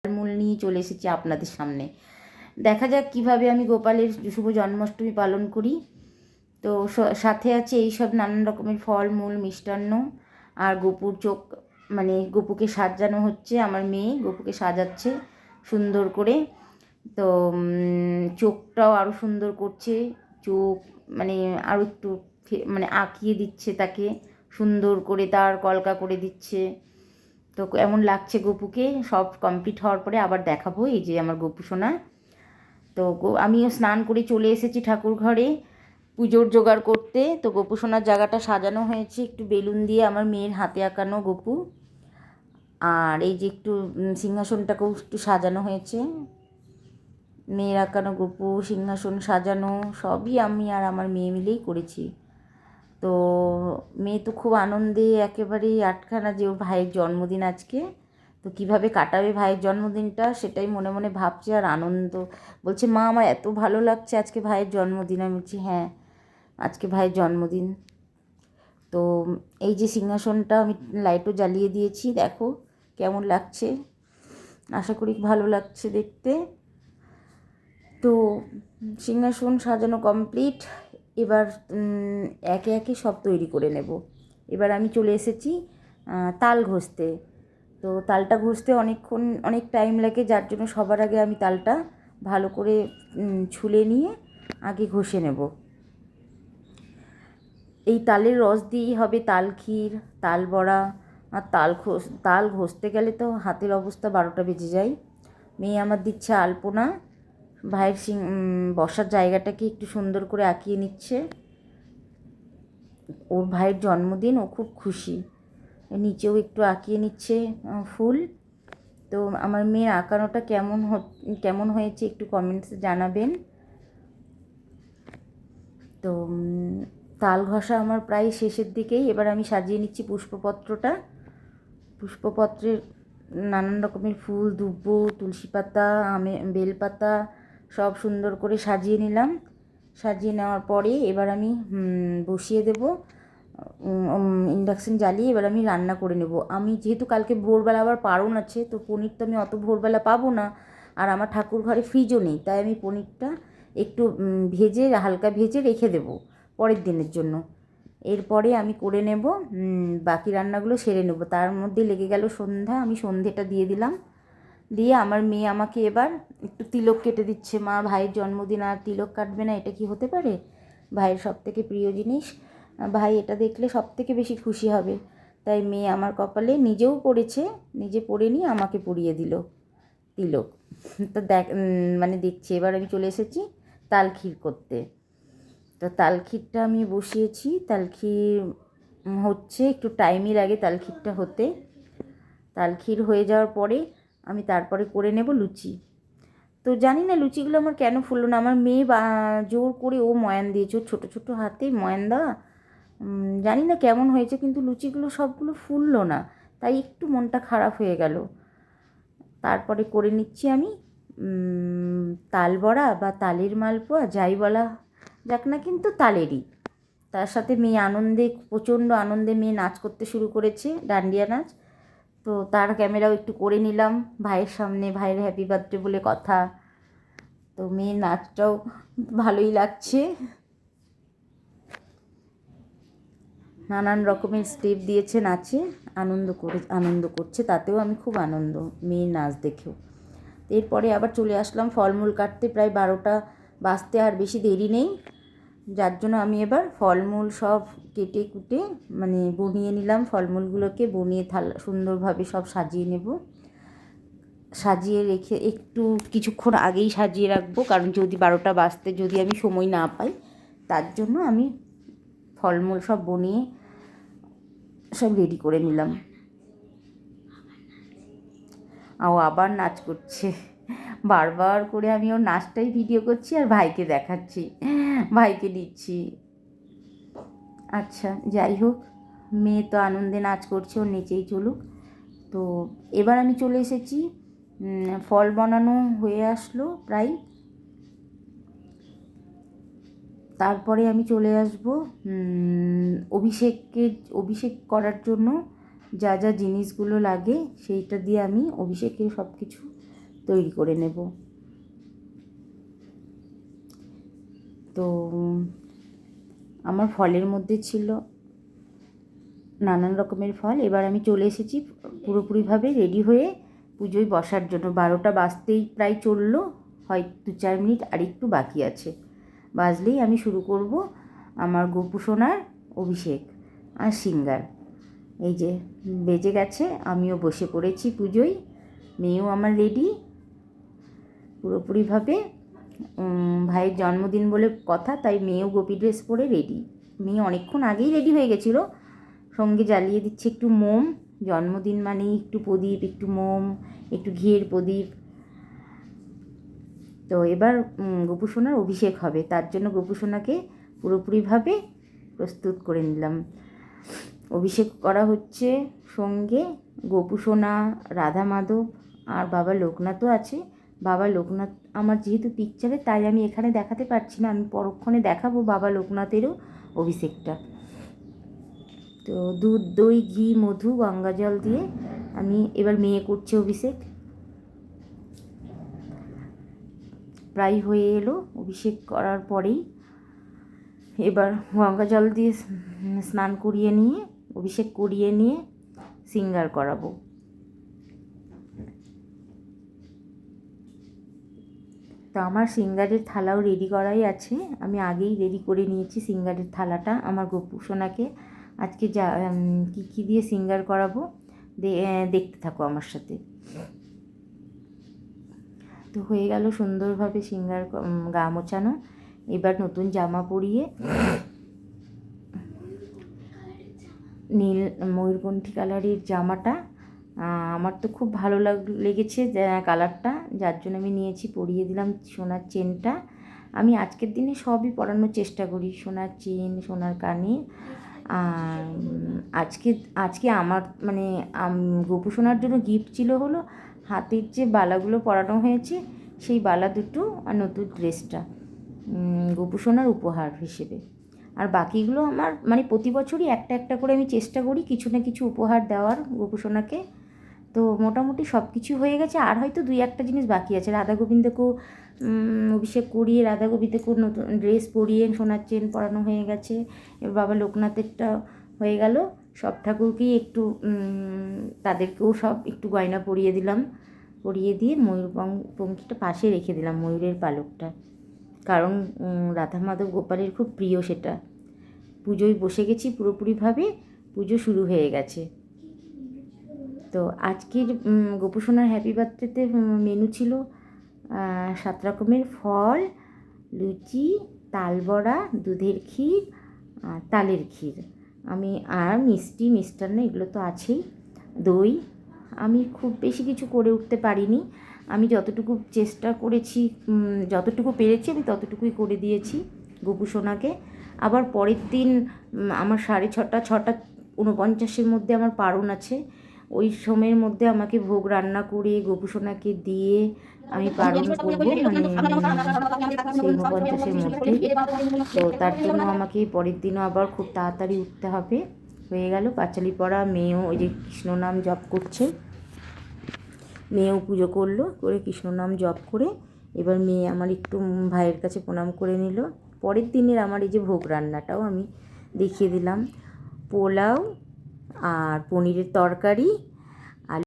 ফলমূল নিয়ে চলে এসেছি আপনাদের সামনে। দেখা যাক কিভাবে আমি গোপালের শুভ জন্মাষ্টমী পালন করি। তো সাথে আছে এইসব নানান রকমের ফলমূল, মিষ্টান্ন। আর গোপুর চোখ, মানে গোপুকে সাজানো হচ্ছে, আমার মেয়ে গোপুকে সাজাচ্ছে সুন্দর করে। তো চোখটাও আরও সুন্দর করছে, চোখ মানে আরও একটু মানে আঁকিয়ে দিচ্ছে, তাকে সুন্দর করে তার কলকা করে দিচ্ছে। তো এমন লাগছে গোপুকে। সব কমপ্লিট হওয়ার পরে আবার দেখাবো। এই যে আমার গোপু সোনা। তো আমিও স্নান করে চলে এসেছি ঠাকুর ঘরে পুজোর জোগাড় করতে। তো গোপু সোনার জায়গাটা সাজানো হয়েছে একটু বেলুন দিয়ে, আমার মেয়ের হাতে আঁকানো গোপু। আর এই যে একটু সিংহাসনটাকেও একটু সাজানো হয়েছে, মেয়ের আঁকানো গোপু, সিংহাসন সাজানো সবই আমি আর আমার মেয়ে মিলেই করেছি। তো মেয়ে তো খুব আনন্দে একেবারেই আটখানা যে ওর ভাইয়ের জন্মদিন আজকে। তো কীভাবে কাটাবে ভাইয়ের জন্মদিনটা সেটাই মনে মনে ভাবছে। আর আনন্দ, বলছে মা আমার এত ভালো লাগছে আজকে ভাইয়ের জন্মদিন। আমি বলছি হ্যাঁ আজকে ভাইয়ের জন্মদিন। তো এই যে সিংহাসনটা আমি লাইটও জ্বালিয়ে দিয়েছি, দেখো কেমন লাগছে, আশা করি ভালো লাগছে দেখতে। তো সিংহাসন সাজানো কমপ্লিট। এবার একে একে সব তৈরি করে নেব। এবার আমি চলে এসেছি তাল ঘষতে। তো তালটা ঘষতে অনেক টাইম লাগে, যার জন্য সবার আগে আমি তালটা ভালো করে ছুলে নিয়ে আগে ঘষে নেব। এই তালের রস দিয়েই হবে তাল ক্ষীর, তাল বড়া। আর তাল ঘষতে গেলে তো হাতের অবস্থা 12টা বেজে যায়। মেয়ে আমার দিচ্ছে আলপনা, ভাইয়ের বসার জায়গাটাকে একটু সুন্দর করে আঁকিয়ে নিচ্ছে। ওর ভাইয়ের জন্মদিন, ও খুব খুশি। নিচেও একটু আঁকিয়ে নিচ্ছে ফুল। তো আমার মেয়ের আঁকানোটা কেমন হয়েছে একটু কমেন্টসে জানাবেন। তো তাল ঘষা আমার প্রায় শেষের দিকেই। এবার আমি সাজিয়ে নিচ্ছি পুষ্পপত্রটা। পুষ্পপত্রের নানান রকমের ফুল, দুব্বো, তুলসী পাতা, বেলপাতা সব সুন্দর করে সাজিয়ে নিলাম। সাজিয়ে নেওয়ার পরে এবার আমি বসিয়ে দেব ইন্ডাকশান জ্বালিয়ে। এবার আমি রান্না করে নেব। আমি যেহেতু কালকে ভোরবেলা আবার পারণ আছে, তো পনির তো আমি অত ভোরবেলা পাবো না, আর আমার ঠাকুর ঘরে ফ্রিজও নেই, তাই আমি পনিরটা একটু হালকা ভেজে রেখে দেব পরের দিনের জন্য। এরপরে আমি করে নেব, বাকি রান্নাগুলো সেরে নেব। তার মধ্যে লেগে গেল সন্ধ্যা। আমি সন্ধেটা দিয়ে দিলাম। দিয়ে আমার মেয়ে আমাকে এবার একটু তিলক কেটে দিচ্ছে। মা ভাইয়ের জন্মদিন আর তিলক কাটবে না, এটা কি হতে পারে? ভাইয়ের সবথেকে প্রিয় জিনিস, ভাই এটা দেখলে সবথেকে বেশি খুশি হবে। তাই মেয়ে আমার কপালে নিজেও পড়েছে, নিজে পরে নিয়ে আমাকে পরিয়ে দিল তিলক। তো মানে দেখছি এবার আমি চলে এসেছি তাল ক্ষীর করতে। তো তাল ক্ষীরটা আমি বসিয়েছি। তাল ক্ষীর হচ্ছে, একটু টাইমই লাগে তাল ক্ষীরটা হতে। তাল ক্ষীর হয়ে যাওয়ার পরে আমি তারপরে করে নেব লুচি। তো জানি না লুচিগুলো আমার কেন ফুললো না। আমার মেয়ে জোর করে ও ময়ান দিয়েছে, ওর ছোটো ছোটো হাতে ময়ান দেওয়া। জানি না কেমন হয়েছে, কিন্তু লুচিগুলো সবগুলো ফুললো না, তাই একটু মনটা খারাপ হয়ে গেল। তারপরে করে নিচ্ছি আমি তাল বড়া বা তালের মালপোয়া, যাই বলা যাক না, কিন্তু তালেরই। তার সাথে মেয়ে প্রচণ্ড আনন্দে মেয়ে নাচ করতে শুরু করেছে, ডান্ডিয়া নাচ। তো তার ক্যামেরাও একটু করে নিলাম ভাইয়ের সামনে, ভাইয়ের হ্যাপি বার্থডে বলে কথা। তো মেয়ের নাচটাও ভালোই লাগছে, নানান রকমের স্টেপ দিয়েছে নাচে, আনন্দ করছে, তাতেও আমি খুব আনন্দ মেয়ের নাচ দেখেও। এরপরে আবার চলে আসলাম ফলমূল কাটতে। প্রায় 12টা বাজতে আর বেশি দেরি নেই, যার জন্য আমি এবার ফলমূল সব কেটে কুটে মানে বনিয়ে নিলাম। ফলমূলগুলোকে বনিয়ে সুন্দরভাবে সব সাজিয়ে নেব। সাজিয়ে রেখে একটু কিছুক্ষণ আগেই সাজিয়ে রাখবো, কারণ যদি 12টা বাজতে যদি আমি সময় না পাই, তার জন্য আমি ফলমূল সব বনিয়ে সব রেডি করে নিলাম। আবার নাচ করছে, বারবার করে আমি ওর নাচটাই ভিডিও করছি আর ভাইকে দেখাচ্ছি, ভাইকে দিচ্ছি। আচ্ছা যাই হোক, মেয়ে তো আনন্দে নাচ করছে, ওর নেচেই চলুক। তো এবার আমি চলে এসেছি, ফল বানানো হয়ে আসলো প্রায়। তারপরে আমি চলে আসব অভিষেক করার জন্য যা যা জিনিসগুলো লাগে সেইটা দিয়ে আমি অভিষেকের সব কিছু তৈরি করে নেব। তো আমার ফলের মধ্যে ছিল নানান রকমের ফল। এবার আমি চলে এসেছি পুরোপুরিভাবে রেডি হয়ে পুজোয় বসার জন্য। 12টা বাজতেই প্রায় চললো, হয় 2-4 মিনিট আর একটু বাকি আছে। বাজলেই আমি শুরু করব আমার গোপু সোনার অভিষেক আর সিঙ্গার। এই যে বেজে গেছে, আমিও বসে পড়েছি পুজোয়। মেয়েও আমার রেডি পুরোপুরিভাবে। ভাইয়ের জন্মদিন বলে কথা, তাই মেয়েও গোপী ড্রেস পরে রেডি। মেয়ে অনেকক্ষণ আগেই রেডি হয়ে গেছিলো। সঙ্গে জ্বালিয়ে দিচ্ছে একটু মোম। জন্মদিন মানেই একটু প্রদীপ, একটু মোম, একটু ঘিয়ের প্রদীপ। তো এবার গোপু সোনার অভিষেক হবে, তার জন্য গোপু সোনাকে পুরোপুরিভাবে প্রস্তুত করে নিলাম। অভিষেক করা হচ্ছে, সঙ্গে গোপু সোনা, রাধা মাধব আর বাবা লোকনাথও আছে। বাবা লোকনাথ আমার যেহেতু পিকচারে, তাই আমি এখানে দেখাতে পারছি না, আমি পরক্ষণে দেখাবো বাবা লোকনাথেরও অভিষেকটা। তো দুধ, দই, ঘি, মধু, গঙ্গা জল দিয়ে আমি এবার মেয়ে করছে অভিষেক। প্রায় হয়ে এলো অভিষেক করার পরেই। এবার গঙ্গা জল দিয়ে স্নান করিয়ে নিয়ে, অভিষেক করিয়ে নিয়ে সিঙ্গার করাবো। তো আমার সিঙ্গারের থালাও রেডি করাই আছে, আমি আগেই রেডি করে নিয়েছি সিঙ্গারের থালাটা। আমার গোপু সোনাকে আজকে যা কী দিয়ে সিঙ্গার করাবো দেখতে থাকো আমার সাথে। তো হয়ে গেল সুন্দরভাবে সিঙ্গার গা মোছানো। এবার নতুন জামা পরিয়ে, নীল ময়ূরকণ্ঠী কালারের জামাটা আমার তো খুব ভালো লেগেছে কালারটা, যার জন্য আমি নিয়েছি, পরিয়ে দিলাম সোনার চেনটা। আমি আজকের দিনে সবই পরানোর চেষ্টা করি, সোনার চেন, সোনার কানে। আজকে আমার মানে গোপু সোনার জন্য গিফট ছিল হলো হাতের যে বালাগুলো পরানো হয়েছে, সেই বালা দুটো আর নতুন ড্রেসটা গোপু সোনার উপহার হিসেবে। আর বাকিগুলো আমার মানে প্রতি বছরই একটা একটা করে আমি চেষ্টা করি কিছু না কিছু উপহার দেওয়ার গোপু সোনাকে। তো মোটামুটি সব কিছু হয়ে গেছে, আর হয়তো 2-1টা জিনিস বাকি আছে। রাধা গোবিন্দকেও অভিষেক করিয়ে, রাধা গোবিন্দকেও নতুন ড্রেস পরিয়ে সোনার চেন পরানো হয়ে গেছে। এবার বাবা লোকনাথেরটা হয়ে গেল। সব ঠাকুরকেই একটু তাদেরকেও সব একটু গয়না পরিয়ে দিলাম, পরিয়ে দিয়ে ময়ূর পঙ্খিটা পাশে রেখে দিলাম, ময়ূরের পালকটা, কারণ রাধা মাধব গোপালের খুব প্রিয় সেটা। পুজোয় বসে গেছি পুরোপুরিভাবে, পুজো শুরু হয়ে গেছে। তো আজকের গোপু সোনার হ্যাপি বার্থডেতে মেনু ছিল 7 রকমের ফল, লুচি, তালবড়া, দুধের ক্ষীর, তালের ক্ষীর, আমি আর মিষ্টি, মিষ্টান্ন এগুলো তো আছেই, দই। আমি খুব বেশি কিছু করে উঠতে পারিনি, আমি যতটুকু চেষ্টা করেছি, যতটুকু পেরেছি আমি ততটুকুই করে দিয়েছি গোপু সোনাকে। আবার পরের দিন আমার 6:30-6:49 মধ্যে আমার পারণ আছে। ওই সময়ের মধ্যে আমাকে ভোগ রান্না করে গোপু সোনাকে দিয়ে আমি পালন করবো, মানে সেই 49-এর মধ্যে। তো তার জন্য আমাকে পরের দিনও আবার খুব তাড়াতাড়ি উঠতে হবে। হয়ে গেল পাঁচালি পড়া, মেয়েও ওই যে কৃষ্ণ নাম জপ করছে, মেয়েও পুজো করলো, করে কৃষ্ণ নাম জপ করে এবার মেয়ে আমার একটু ভাইয়ের কাছে প্রণাম করে নিল। পরের দিনের আমার এই যে ভোগ রান্নাটাও আমি দেখিয়ে দিলাম, পোলাও আর পনিরের তরকারি